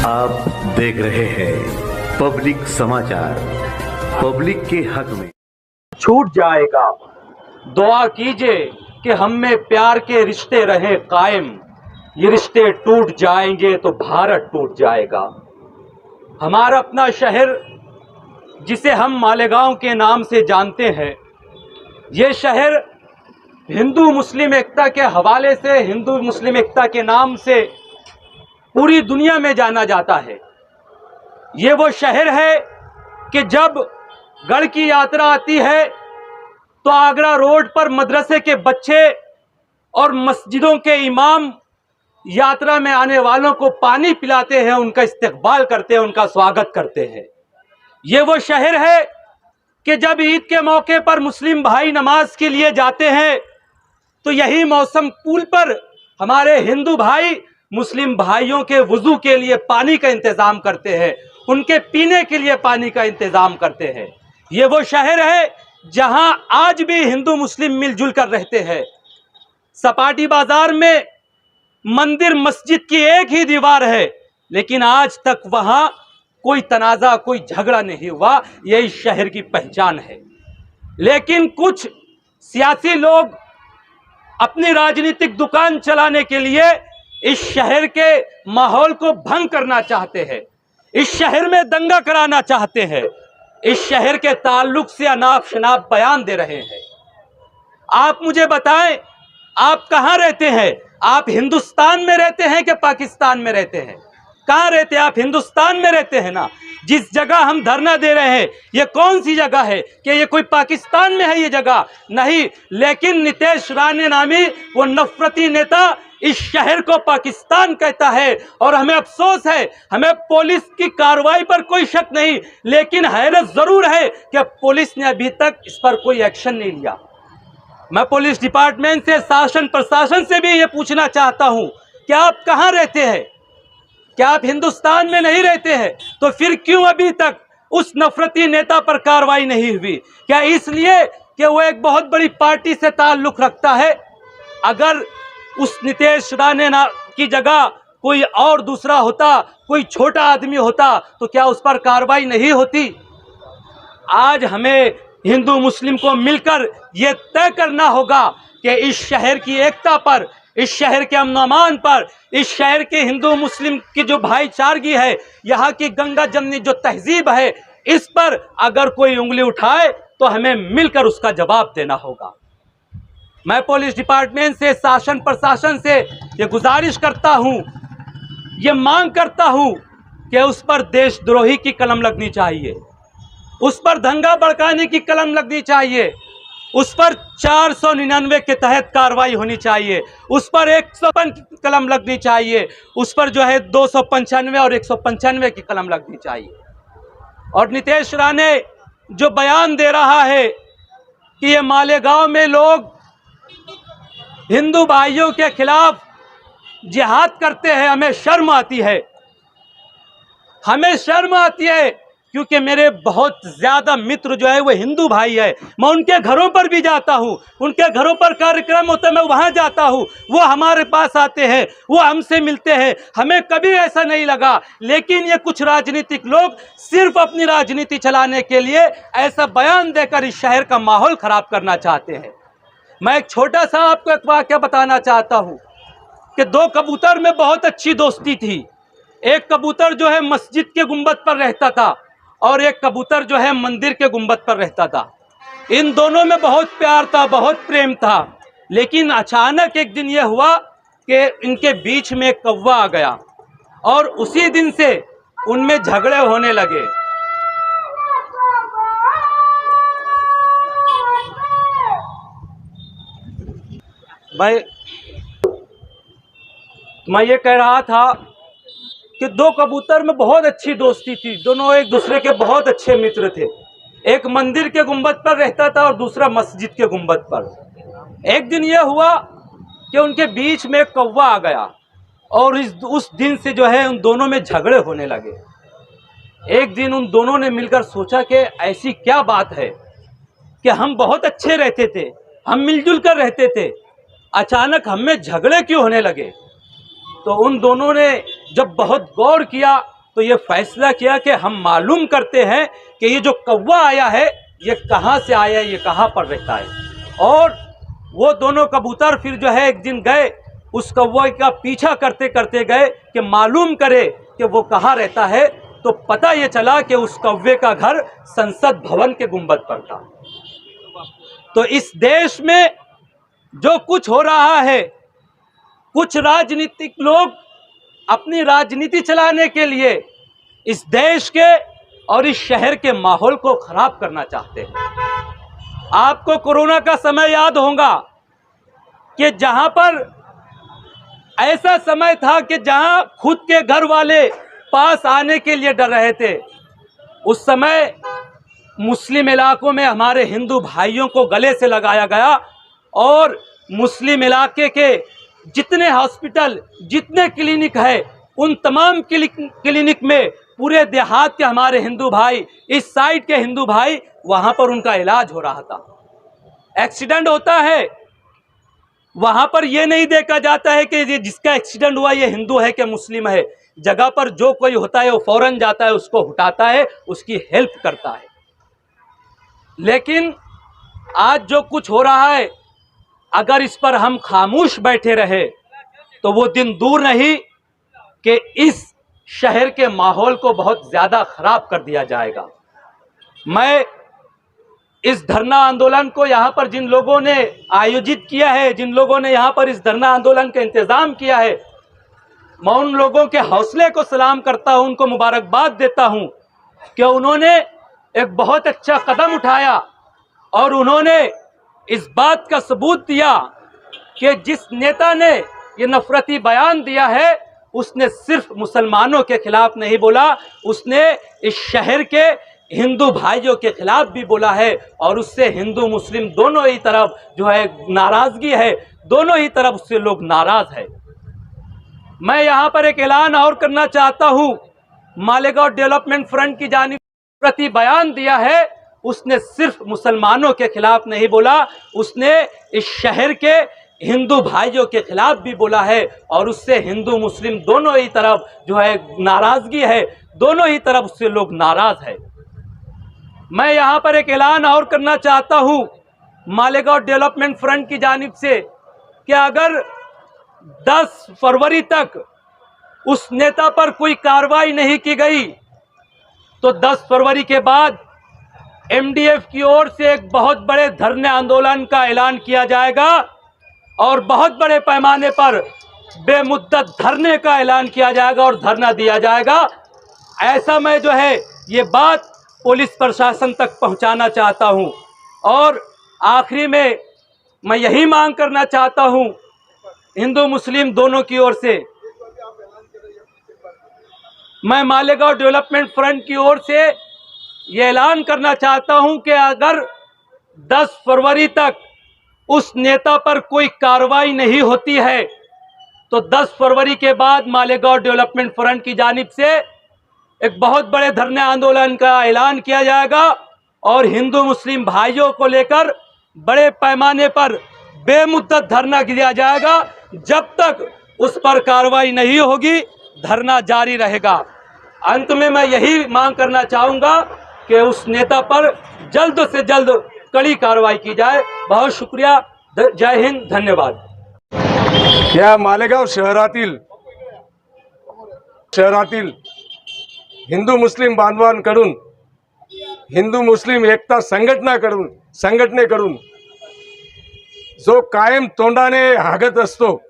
आप देख रहे हैं पब्लिक समाचार, पब्लिक के हक में। छूट जाएगा, दुआ कीजिए कि हम में प्यार के रिश्ते रहें कायम। ये रिश्ते टूट जाएंगे तो भारत टूट जाएगा। हमारा अपना शहर जिसे हम मालेगांव के नाम से जानते हैं, ये शहर हिंदू मुस्लिम एकता के हवाले से, हिंदू मुस्लिम एकता के नाम से पूरी दुनिया में जाना जाता है। ये वो शहर है कि जब गढ़ की यात्रा आती है तो आगरा रोड पर मदरसे के बच्चे और मस्जिदों के इमाम यात्रा में आने वालों को पानी पिलाते हैं, उनका इस्तकबाल करते हैं, उनका स्वागत करते हैं। ये वो शहर है कि जब ईद के मौके पर मुस्लिम भाई नमाज के लिए जाते हैं तो यही मौसम पुल पर हमारे हिंदू भाई मुस्लिम भाइयों के वुजू के लिए पानी का इंतजाम करते हैं, उनके पीने के लिए पानी का इंतजाम करते हैं। ये वो शहर है जहां आज भी हिंदू मुस्लिम मिलजुल कर रहते हैं। सपाटी बाजार में मंदिर मस्जिद की एक ही दीवार है, लेकिन आज तक वहां कोई तनाजा, कोई झगड़ा नहीं हुआ। यही शहर की पहचान है। लेकिन कुछ सियासी लोग अपनी राजनीतिक दुकान चलाने के लिए इस शहर के माहौल को भंग करना चाहते हैं, इस शहर में दंगा कराना चाहते हैं, इस शहर के ताल्लुक से अनाप शनाप बयान दे रहे हैं। आप मुझे बताएं, आप कहां रहते हैं? आप हिंदुस्तान में रहते हैं कि पाकिस्तान में रहते हैं? कहां रहते हैं? आप हिंदुस्तान में रहते हैं ना। जिस जगह हम धरना दे रहे हैं ये कौन सी जगह है? कि ये कोई पाकिस्तान में है ये जगह? नहीं। लेकिन नीतीश राणे नामी वो नफरती नेता इस शहर को पाकिस्तान कहता है। और हमें अफसोस है, हमें पुलिस की कार्रवाई पर कोई शक नहीं, लेकिन हैरत जरूर है कि पुलिस ने अभी तक इस पर कोई एक्शन नहीं लिया। मैं पुलिस डिपार्टमेंट से, शासन प्रशासन से भी ये पूछना चाहता हूं कि आप कहां रहते हैं? क्या आप हिंदुस्तान में नहीं रहते हैं? तो फिर क्यों अभी तक उस नफरती नेता पर कार्रवाई नहीं हुई? क्या इसलिए कि वो एक बहुत बड़ी पार्टी से ताल्लुक रखता है? अगर उस नीतीश राणे की जगह कोई और दूसरा होता, कोई छोटा आदमी होता, तो क्या उस पर कार्रवाई नहीं होती? आज हमें हिंदू मुस्लिम को मिलकर यह तय करना होगा कि इस शहर की एकता पर, इस शहर के अमन अमान पर, इस शहर के हिंदू मुस्लिम की जो भाईचारगी है, यहाँ की गंगा जमनी जो तहजीब है, इस पर अगर कोई उंगली उठाए तो हमें मिलकर उसका जवाब देना होगा। मैं पुलिस डिपार्टमेंट से, शासन प्रशासन से ये गुजारिश करता हूं, ये मांग करता हूं कि उस पर देशद्रोही की कलम लगनी चाहिए, उस पर दंगा भड़काने की कलम लगनी चाहिए, उस पर 499 के तहत कार्रवाई होनी चाहिए, उस पर 155 की कलम लगनी चाहिए, उस पर जो है 295 और 195 की कलम लगनी चाहिए। और नीतीश राणे जो बयान दे रहा है कि ये मालेगांव में लोग हिंदू भाइयों के खिलाफ जिहाद करते हैं, हमें शर्म आती है, हमें शर्म आती है। क्योंकि मेरे बहुत ज़्यादा मित्र जो है वो हिंदू भाई है, मैं उनके घरों पर भी जाता हूँ, उनके घरों पर कार्यक्रम होता है मैं वहाँ जाता हूँ, वो हमारे पास आते हैं, वो हमसे मिलते हैं, हमें कभी ऐसा नहीं लगा। लेकिन ये कुछ राजनीतिक लोग सिर्फ अपनी राजनीति चलाने के लिए ऐसा बयान देकर इस शहर का माहौल ख़राब करना चाहते हैं। मैं एक छोटा सा आपको एक वाक़या बताना चाहता हूँ कि दो कबूतर में बहुत अच्छी दोस्ती थी। एक कबूतर जो है मस्जिद के गुंबद पर रहता था और एक कबूतर जो है मंदिर के गुंबद पर रहता था। इन दोनों में बहुत प्यार था, बहुत प्रेम था। लेकिन अचानक एक दिन यह हुआ कि इनके बीच में एक कौवा आ गया और उसी दिन से उनमें झगड़े होने लगे। मैं ये कह रहा था कि दो कबूतर में बहुत अच्छी दोस्ती थी, दोनों एक दूसरे के बहुत अच्छे मित्र थे। एक मंदिर के गुंबद पर रहता था और दूसरा मस्जिद के गुंबद पर। एक दिन यह हुआ कि उनके बीच में एक कौवा आ गया और उस दिन से जो है उन दोनों में झगड़े होने लगे। एक दिन उन दोनों ने मिलकर सोचा कि ऐसी क्या बात है कि हम बहुत अच्छे रहते थे, हम मिलजुल कर रहते थे, अचानक हम में झगड़े क्यों होने लगे। तो उन दोनों ने जब बहुत गौर किया तो ये फैसला किया कि हम मालूम करते हैं कि ये जो कौवा आया है ये कहाँ से आया है, ये कहाँ पर रहता है। और वो दोनों कबूतर फिर जो है एक दिन गए उस कौवे का पीछा करते करते गए कि मालूम करे कि वो कहाँ रहता है। तो पता ये चला कि उस कौवे का घर संसद भवन के गुंबद पर था। तो इस देश में जो कुछ हो रहा है, कुछ राजनीतिक लोग अपनी राजनीति चलाने के लिए इस देश के और इस शहर के माहौल को खराब करना चाहते हैं। आपको कोरोना का समय याद होगा कि जहां पर ऐसा समय था कि जहां खुद के घर वाले पास आने के लिए डर रहे थे, उस समय मुस्लिम इलाकों में हमारे हिंदू भाइयों को गले से लगाया गया और मुस्लिम इलाके के जितने हॉस्पिटल, जितने क्लिनिक है, उन तमाम क्लिनिक में पूरे देहात के हमारे हिंदू भाई, इस साइड के हिंदू भाई, वहां पर उनका इलाज हो रहा था। एक्सीडेंट होता है, वहां पर यह नहीं देखा जाता है कि ये जिसका एक्सीडेंट हुआ ये हिंदू है कि मुस्लिम है। जगह पर जो कोई होता है वो फौरन जाता है, उसको उठाता है, उसकी हेल्प करता है। लेकिन आज जो कुछ हो रहा है, अगर इस पर हम खामोश बैठे रहे तो वो दिन दूर नहीं कि इस शहर के माहौल को बहुत ज्यादा खराब कर दिया जाएगा। मैं इस धरना आंदोलन को यहाँ पर जिन लोगों ने आयोजित किया है, जिन लोगों ने यहाँ पर इस धरना आंदोलन का इंतजाम किया है, मैं उन लोगों के हौसले को सलाम करता हूं, उनको मुबारकबाद देता हूं कि उन्होंने एक बहुत अच्छा कदम उठाया और उन्होंने इस बात का सबूत दिया कि जिस नेता ने ये नफरती बयान दिया है उसने सिर्फ मुसलमानों के खिलाफ नहीं बोला, उसने इस शहर के हिंदू भाइयों के खिलाफ भी बोला है और उससे हिंदू मुस्लिम दोनों ही तरफ जो है नाराजगी है, दोनों ही तरफ उससे लोग नाराज है। मैं यहाँ पर एक ऐलान और करना चाहता हूँ, मालेगांव डेवलपमेंट फ्रंट की जानिब प्रति बयान दिया है, उसने सिर्फ मुसलमानों के खिलाफ नहीं बोला, उसने इस शहर के हिंदू भाइयों के खिलाफ भी बोला है और उससे हिंदू मुस्लिम दोनों ही तरफ जो है नाराजगी है, दोनों ही तरफ उससे लोग नाराज है। मैं यहाँ पर एक ऐलान और करना चाहता हूँ मालेगांव डेवलपमेंट फ्रंट की जानिब से कि अगर 10 फरवरी तक उस नेता पर कोई कार्रवाई नहीं की गई तो 10 फरवरी के बाद एमडीएफ की ओर से एक बहुत बड़े धरने आंदोलन का ऐलान किया जाएगा और बहुत बड़े पैमाने पर बेमुद्दत धरने का ऐलान किया जाएगा और धरना दिया जाएगा। ऐसा मैं जो है ये बात पुलिस प्रशासन तक पहुंचाना चाहता हूं। और आखिरी में मैं यही मांग करना चाहता हूं हिंदू मुस्लिम दोनों की ओर से, मैं मालेगांव डेवलपमेंट फ्रंट की ओर से ये ऐलान करना चाहता हूं कि अगर 10 फरवरी तक उस नेता पर कोई कार्रवाई नहीं होती है तो 10 फरवरी के बाद मालेगांव डेवलपमेंट फ्रंट की जानिब से एक बहुत बड़े धरने आंदोलन का ऐलान किया जाएगा और हिंदू मुस्लिम भाइयों को लेकर बड़े पैमाने पर बेमुद्दत धरना दिया जाएगा। जब तक उस पर कार्रवाई नहीं होगी धरना जारी रहेगा। अंत में मैं यही मांग करना चाहूँगा कि उस नेता पर जल्द से जल्द कड़ी कार्रवाई की जाए। बहुत शुक्रिया, जय हिंद, धन्यवाद। या मालेगाव शहरातील हिंदू मुस्लिम बांधवांकडून, हिंदू मुस्लिम एकता संघटनेकडून जो कायम तोंडाने हागत असतो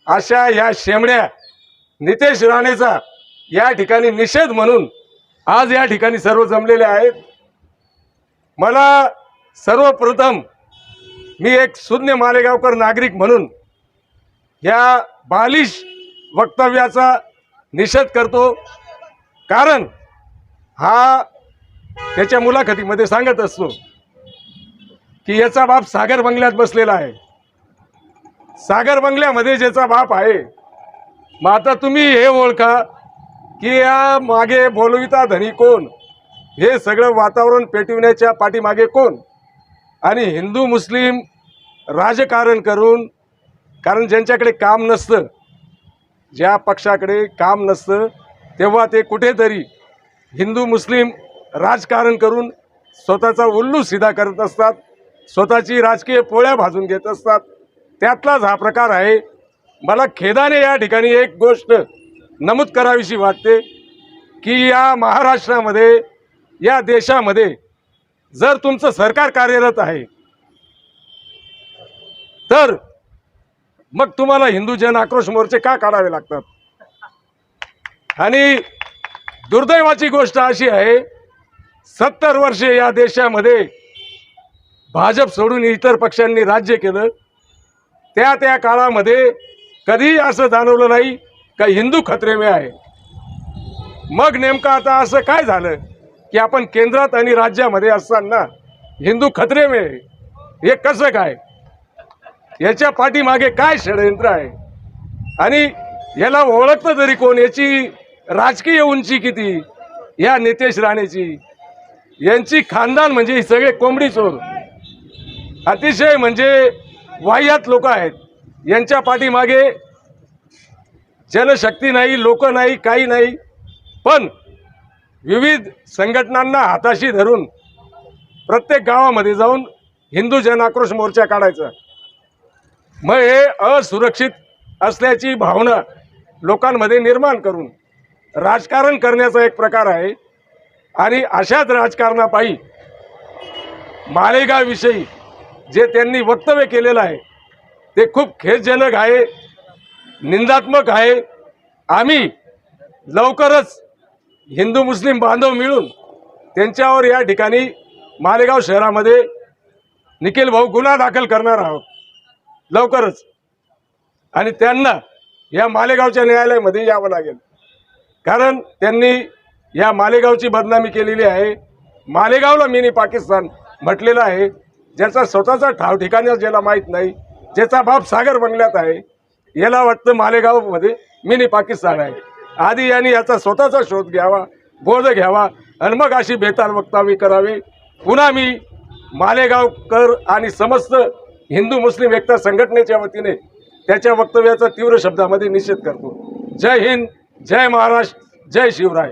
अशा या शेमड्या नितेश राणेचा या ठिकाणी निषेध म्हणून आज या ठिकाणी सर्व जमलेले आहेत। मला सर्वप्रथम मी एक शून्य मालेगावकर नागरिक म्हणून या बालिश वक्तव्याचा निषेध करतो, कारण हा त्याच्या मुलाखतीमध्ये सांगत असतो की याचा बाप सागर बंगल्यात बसलेला आहे। सागर बंगल्यामध्ये ज्याचा बाप आहे, मग आता तुम्ही हे ओळखा की या मागे बोलविता धनी कोण, हे सगळं वातावरण पेटविण्याच्या पाठीमागे कोण, आणि हिंदू मुस्लिम राजकारण करून, कारण ज्यांच्याकडे काम नसतं, ज्या पक्षाकडे काम नसतं तेव्हा ते कुठेतरी हिंदू मुस्लिम राजकारण करून स्वतःचा उल्लू सीधा करत असतात, स्वतःची राजकीय पोळ्या भाजून घेत असतात. त्यातलाच हा प्रकार आहे. मला खेदाने या ठिकाणी एक गोष्ट नमूद करावीशी वाटते की या महाराष्ट्रामध्ये, या देशामध्ये जर तुमचं सरकार कार्यरत आहे तर मग तुम्हाला हिंदू जन आक्रोश मोर्चे का काढावे लागतात? आणि दुर्दैवाची गोष्ट अशी आहे, 70 वर्षे या देशामध्ये भाजप सोडून इतर पक्षांनी राज्य केलं. त्या काळामध्ये कधी असं जाणवलं नाही का हिंदू खतरे में आहे. मग नेमकं आता असं काय झालं की आपण केंद्रात आणि राज्यामध्ये असताना हिंदू खतरे में आहे? हे कसं काय? याच्या पाठीमागे काय षडयंत्र आहे आणि याला ओळखतं तरी कोण? याची राजकीय उंची किती? या नितेश राणेची, यांची खानदान म्हणजे हे सगळे कोंबडी चोर, अतिशय म्हणजे वाह्यात लोक आहेत. यांच्या पाठीमागे जनशक्ती नाही, लोक नाही, काही नाही, पण विविध संघटनांना हाताशी धरून प्रत्येक गावामध्ये जाऊन हिंदू जन आक्रोश मोर्चा काढायचा. मग हे असुरक्षित असल्याची भावना लोकांमध्ये निर्माण करून राजकारण करण्याचा एक प्रकार आहे. आणि अशाच राजकारणापायी मालेगावविषयी जे त्यांनी वक्तव्य केलेलं आहे ते खूप खेदजनक आहे, निंदात्मक आहे. आम्ही लवकरच हिंदू मुस्लिम बांधव मिळून त्यांच्यावर या ठिकाणी मालेगाव शहरामध्ये निखिल भाऊ गुन्हा दाखल करणार आहोत लवकरच. आणि त्यांना या मालेगावच्या न्यायालयामध्ये यावं लागेल, कारण त्यांनी या मालेगावची बदनामी केलेली आहे. मालेगावला मिनी पाकिस्तान म्हटलेलं आहे, ज्याचा स्वतःचा ठाव ठिकाण ज्याला माहीत नाही, ज्याचा बाप सागर बंगल्यात आहे, याला वाटतं मालेगावमध्ये मिनी पाकिस्तान आहे. आधी यांनी याचा स्वतःचा शोध घ्यावा, बोध घ्यावा आणि मग अशी बेताल वक्तव्य करावे. पुन्हा मी मालेगावकर आणि समस्त हिंदू मुस्लिम एकता संघटनेच्या वतीने त्याच्या वक्तव्याचा तीव्र शब्दामध्ये निषेध करतो. जय हिंद, जय महाराष्ट्र, जय शिवराय.